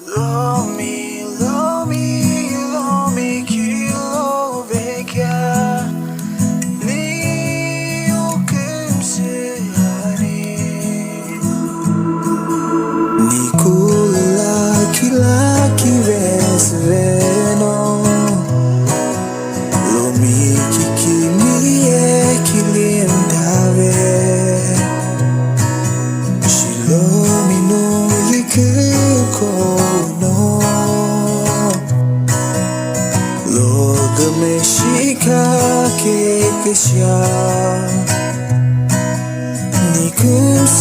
Lomi, Lomi, Lomi kilobeka ni okumsihani ni kulaki vesveno Lomi kikimie kilindave Shilomi no yikukono Logameshika kekesha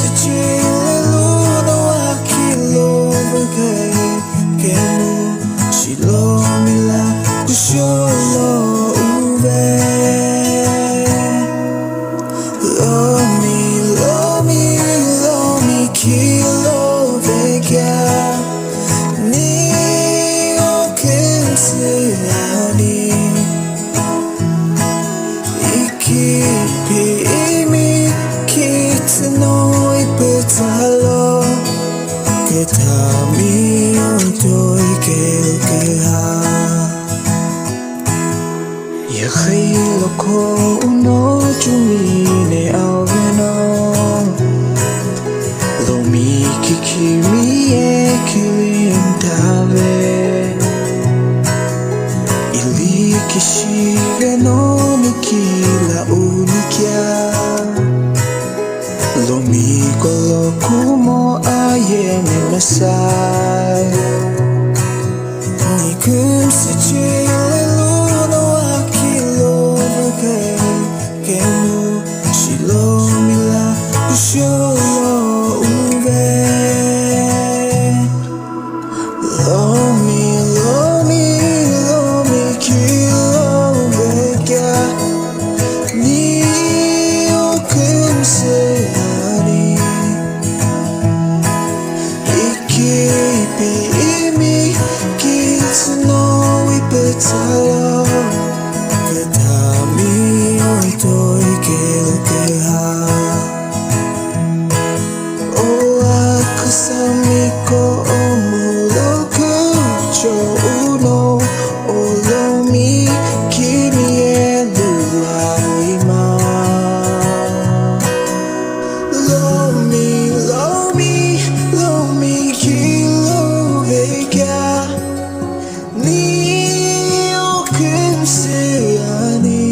Nikumsijilelo akilovake Kemu shilomila kusholo uve Lomi, Lomi, Lomi kiloveka Ni okumsihani Ikipi imi kitanoi petalo Ketami ontoi kelkeha Yakhilo ko uno jumine alveno Lomi kikimie kilindave Ili kishigano nikila unikia Lomi kolo kumo ayene masai Nikumsijilelo akilovake Kemu shilomila kusholo uve Lomi, Lomi, Lomi kiloveka Ni okumsihani Ikipi imi kitanoi petalo Ketami ontoi kelkeha O akasamiko omuloku cho uno O Lomi kimi eluaima Lomi, Lomi, Lomi kiloveka Ni okumsihani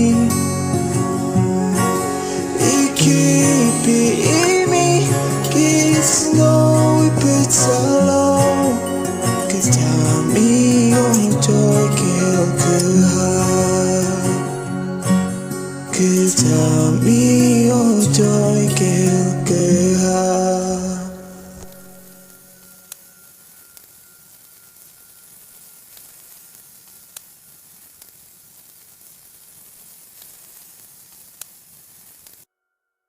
Ikipi imi kitanoi petalo